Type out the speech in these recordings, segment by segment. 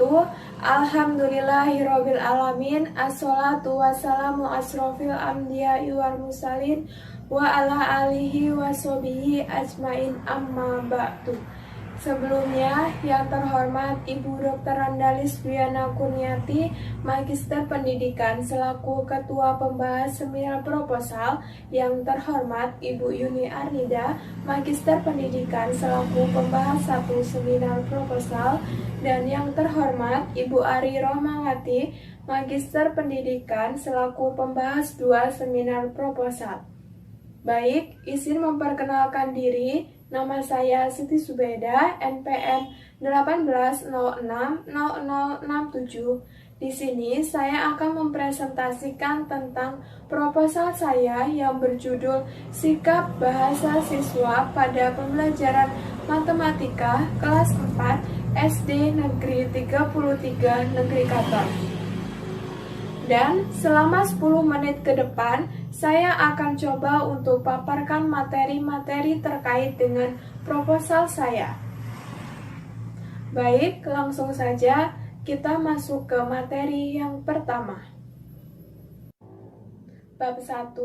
wabarakatuh. Alhamdulillahirabbil alamin. Assalatu wassalamu asrofil anbiya'i wal mursalin wa ala alihi washabihi ajmain, amma ba'du. Sebelumnya, yang terhormat Ibu Dr. Andalis Duyana Kurniati, Magister Pendidikan selaku Ketua Pembahas Seminar Proposal. Yang terhormat Ibu Yuni Arnida, Magister Pendidikan selaku Pembahas 1 Seminar Proposal. Dan yang terhormat Ibu Ari Rohmawati, Magister Pendidikan selaku Pembahas 2 Seminar Proposal. Baik, izin memperkenalkan diri. Nama saya Siti Subeda, NPM 18060067. Di sini saya akan mempresentasikan tentang proposal saya yang berjudul Sikap Bahasa Siswa pada Pembelajaran Matematika kelas 4 SD Negeri 33 Negeri Katon. Dan selama 10 menit ke depan, saya akan coba untuk paparkan materi-materi terkait dengan proposal saya. Baik, langsung saja kita masuk ke materi yang pertama. Bab 1,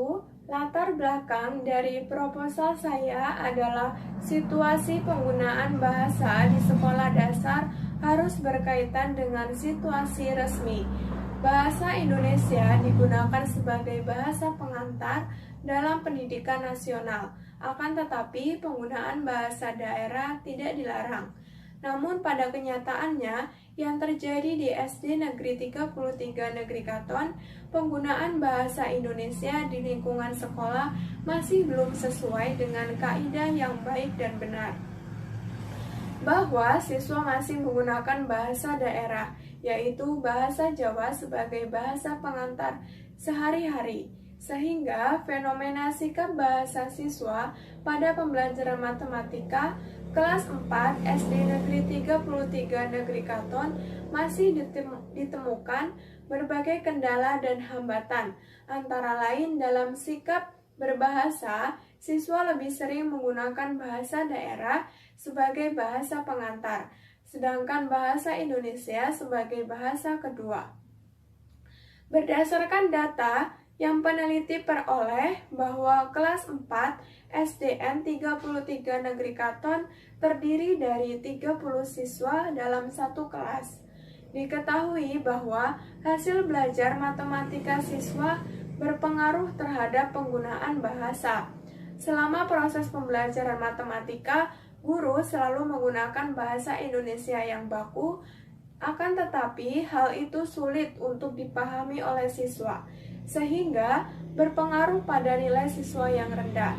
latar belakang dari proposal saya adalah situasi penggunaan bahasa di sekolah dasar harus berkaitan dengan situasi resmi. Bahasa Indonesia digunakan sebagai bahasa pengantar dalam pendidikan nasional, akan tetapi penggunaan bahasa daerah tidak dilarang. Namun pada kenyataannya, yang terjadi di SD Negeri 33 Negeri Katon, penggunaan bahasa Indonesia di lingkungan sekolah masih belum sesuai dengan kaidah yang baik dan benar. Bahwa siswa masih menggunakan bahasa daerah, yaitu bahasa Jawa sebagai bahasa pengantar sehari-hari, sehingga fenomena sikap bahasa siswa pada pembelajaran matematika kelas 4 SD Negeri 33 Negeri Katon masih ditemukan berbagai kendala dan hambatan, antara lain dalam sikap berbahasa, siswa lebih sering menggunakan bahasa daerah sebagai bahasa pengantar, sedangkan bahasa Indonesia sebagai bahasa kedua. Berdasarkan data yang peneliti peroleh bahwa kelas 4 SDN 33 Negeri Katon terdiri dari 30 siswa dalam satu kelas. Diketahui bahwa hasil belajar matematika siswa berpengaruh terhadap penggunaan bahasa. Selama proses pembelajaran matematika, guru selalu menggunakan bahasa Indonesia yang baku, akan tetapi hal itu sulit untuk dipahami oleh siswa, sehingga berpengaruh pada nilai siswa yang rendah.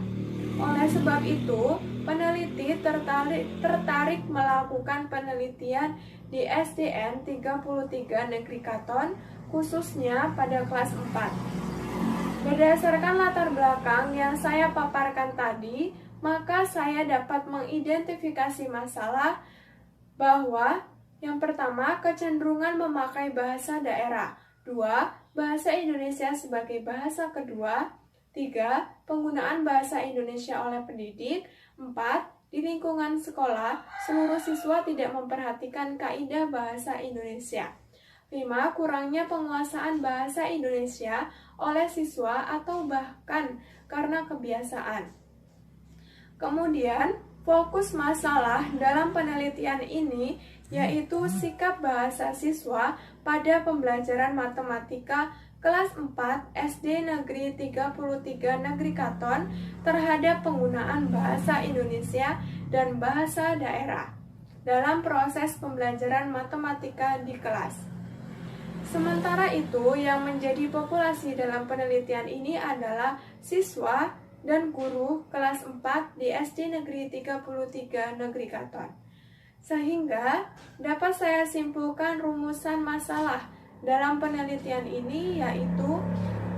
Oleh sebab itu, peneliti tertarik melakukan penelitian di SDN 33 Negeri Katon, khususnya pada kelas 4. Berdasarkan latar belakang yang saya paparkan tadi, maka saya dapat mengidentifikasi masalah bahwa yang pertama, kecenderungan memakai bahasa daerah. 2. Bahasa Indonesia sebagai bahasa kedua. 3. Penggunaan bahasa Indonesia oleh pendidik. 4. Di lingkungan sekolah, seluruh siswa tidak memperhatikan kaidah bahasa Indonesia. 5. Kurangnya penguasaan bahasa Indonesia oleh siswa atau bahkan karena kebiasaan. Kemudian, fokus masalah dalam penelitian ini yaitu sikap bahasa siswa pada pembelajaran matematika kelas 4 SD Negeri 33 Negeri Katon terhadap penggunaan bahasa Indonesia dan bahasa daerah dalam proses pembelajaran matematika di kelas. Sementara itu, yang menjadi populasi dalam penelitian ini adalah siswa dan guru kelas 4 di SD Negeri 33 Negeri Katon. Sehingga dapat saya simpulkan rumusan masalah dalam penelitian ini, yaitu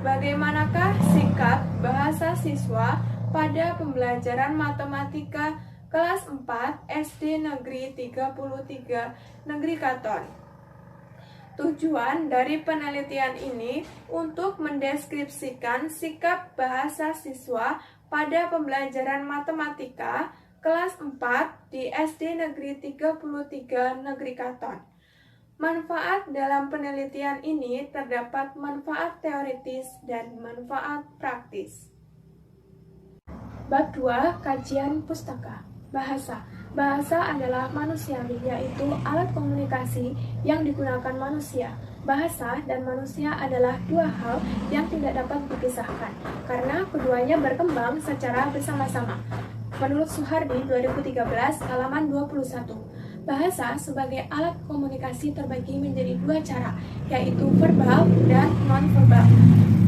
bagaimanakah sikap bahasa siswa pada pembelajaran matematika kelas 4 SD Negeri 33 Negeri Katon. Tujuan dari penelitian ini untuk mendeskripsikan sikap bahasa siswa pada pembelajaran matematika kelas 4 di SD Negeri 33 Negeri Katon. Manfaat dalam penelitian ini terdapat manfaat teoritis dan manfaat praktis. Bab 2, kajian pustaka. Bahasa. Bahasa adalah manusiawi, yaitu alat komunikasi yang digunakan manusia. Bahasa dan manusia adalah dua hal yang tidak dapat dipisahkan, karena keduanya berkembang secara bersama-sama. Menurut Suhardi 2013, halaman 21. Bahasa sebagai alat komunikasi terbagi menjadi dua cara, yaitu verbal dan non-verbal.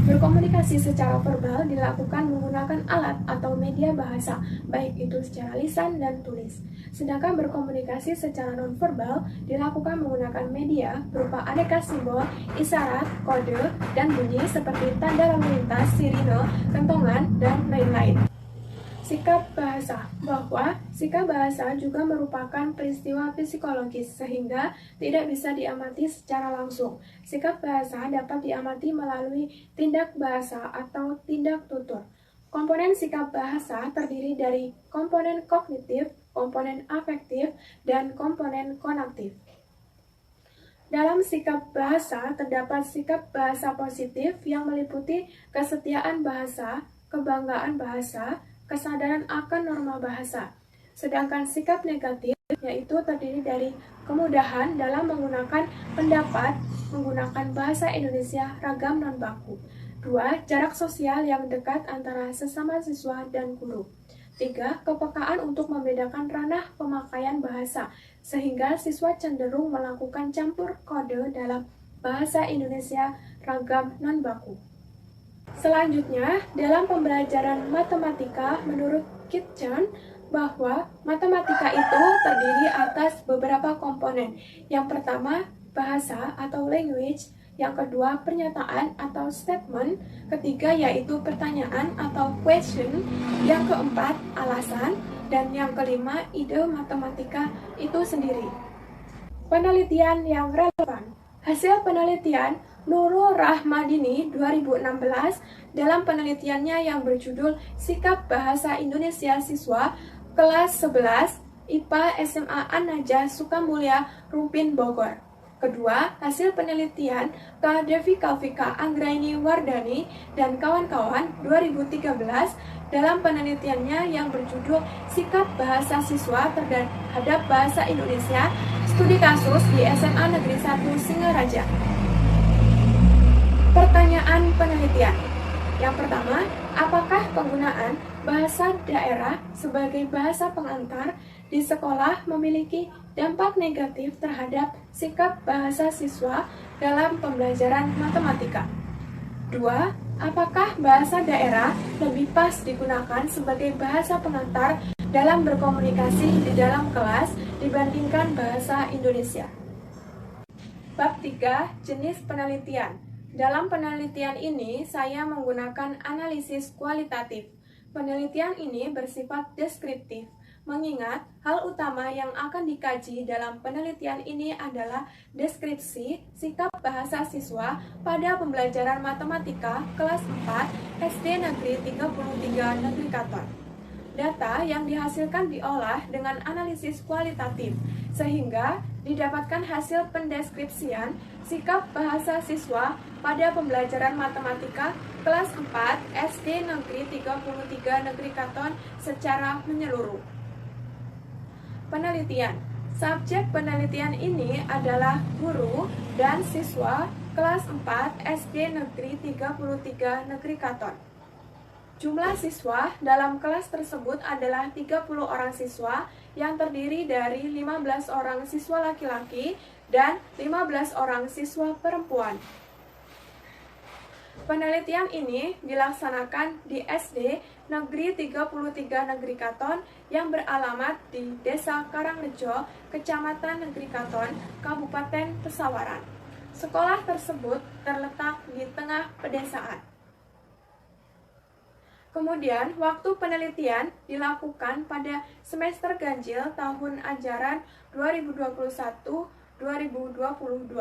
Berkomunikasi secara verbal dilakukan menggunakan alat atau media bahasa, baik itu secara lisan dan tulis. Sedangkan berkomunikasi secara non-verbal dilakukan menggunakan media berupa aneka simbol, isyarat, kode, dan bunyi seperti tanda lalu lintas, sirine, kentongan, dan lain-lain. Sikap bahasa, bahwa sikap bahasa juga merupakan peristiwa psikologis sehingga tidak bisa diamati secara langsung. Sikap bahasa dapat diamati melalui tindak bahasa atau tindak tutur. Komponen sikap bahasa terdiri dari komponen kognitif, komponen afektif, dan komponen konaktif. Dalam sikap bahasa terdapat sikap bahasa positif yang meliputi kesetiaan bahasa, kebanggaan bahasa, kesadaran akan norma bahasa. Sedangkan sikap negatif yaitu terdiri dari kemudahan dalam menggunakan pendapat, menggunakan bahasa Indonesia ragam non-baku. 2. Jarak sosial yang dekat antara sesama siswa dan guru. 3. Kepekaan untuk membedakan ranah pemakaian bahasa, sehingga siswa cenderung melakukan campur kode dalam bahasa Indonesia ragam non-baku. Selanjutnya, dalam pembelajaran matematika, menurut Kitchen, bahwa matematika itu terdiri atas beberapa komponen. Yang pertama, bahasa atau language. Yang kedua, pernyataan atau statement. Ketiga, yaitu pertanyaan atau question. Yang keempat, alasan. Dan yang kelima, ide matematika itu sendiri. Penelitian yang relevan. Hasil penelitian Nurul Rahmadini 2016 dalam penelitiannya yang berjudul Sikap Bahasa Indonesia Siswa Kelas 11 IPA SMA An-Najah Sukamulya Rumpin Bogor. Kedua, hasil penelitian K. Devi Kalvika Anggraini Wardani dan kawan-kawan 2013 dalam penelitiannya yang berjudul Sikap Bahasa Siswa Terhadap Bahasa Indonesia Studi Kasus di SMA Negeri 1 Singaraja. Pertanyaan penelitian. Yang pertama, apakah penggunaan bahasa daerah sebagai bahasa pengantar di sekolah memiliki dampak negatif terhadap sikap bahasa siswa dalam pembelajaran matematika? 2. Apakah bahasa daerah lebih pas digunakan sebagai bahasa pengantar dalam berkomunikasi di dalam kelas dibandingkan bahasa Indonesia? Bab 3. Jenis penelitian. Dalam penelitian ini, saya menggunakan analisis kualitatif. Penelitian ini bersifat deskriptif, mengingat hal utama yang akan dikaji dalam penelitian ini adalah deskripsi sikap bahasa siswa pada pembelajaran matematika kelas 4 SD Negeri 33 Negeri Katon. Data yang dihasilkan diolah dengan analisis kualitatif, sehingga didapatkan hasil pendeskripsian sikap bahasa siswa pada pembelajaran matematika kelas 4 SD Negeri 33 Negeri Katon secara menyeluruh. Penelitian. Subjek penelitian ini adalah guru dan siswa kelas 4 SD Negeri 33 Negeri Katon. Jumlah siswa dalam kelas tersebut adalah 30 orang siswa yang terdiri dari 15 orang siswa laki-laki dan 15 orang siswa perempuan. Penelitian ini dilaksanakan di SD Negeri 33 Negeri Katon yang beralamat di Desa Karangrejo, Kecamatan Negeri Katon, Kabupaten Pesawaran. Sekolah tersebut terletak di tengah pedesaan. Kemudian, waktu penelitian dilakukan pada semester ganjil tahun ajaran 2021-2022.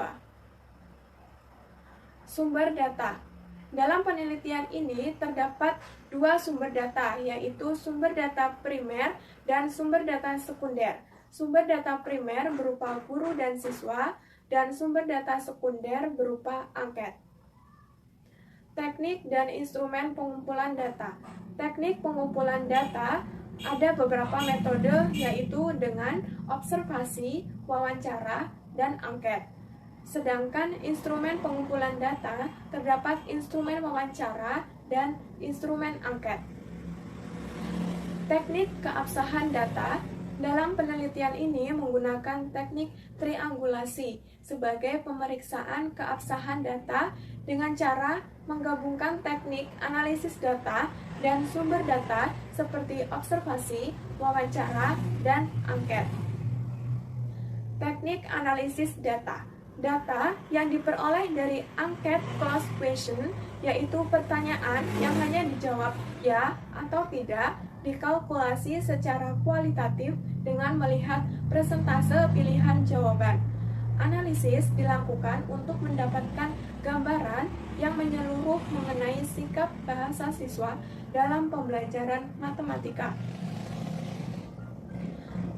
Sumber data. Dalam penelitian ini terdapat dua sumber data, yaitu sumber data primer dan sumber data sekunder. Sumber data primer berupa guru dan siswa, dan sumber data sekunder berupa angket. Teknik dan instrumen pengumpulan data. Teknik pengumpulan data ada beberapa metode, yaitu dengan observasi, wawancara, dan angket. Sedangkan instrumen pengumpulan data terdapat instrumen wawancara dan instrumen angket. Teknik keabsahan data. Dalam penelitian ini menggunakan teknik triangulasi sebagai pemeriksaan keabsahan data dengan cara menggabungkan teknik analisis data dan sumber data seperti observasi, wawancara, dan angket. Teknik analisis data. Data yang diperoleh dari angket closed question, yaitu pertanyaan yang hanya dijawab ya atau tidak, dikalkulasi secara kualitatif dengan melihat persentase pilihan jawaban. Analisis dilakukan untuk mendapatkan gambaran yang menyeluruh mengenai sikap bahasa siswa dalam pembelajaran matematika.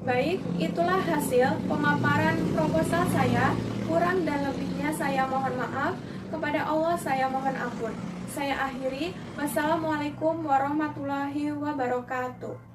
Baik, itulah hasil pemaparan proposal saya. Kurang dan lebihnya saya mohon maaf. Kepada Allah saya mohon ampun. Saya akhiri. Wassalamualaikum warahmatullahi wabarakatuh.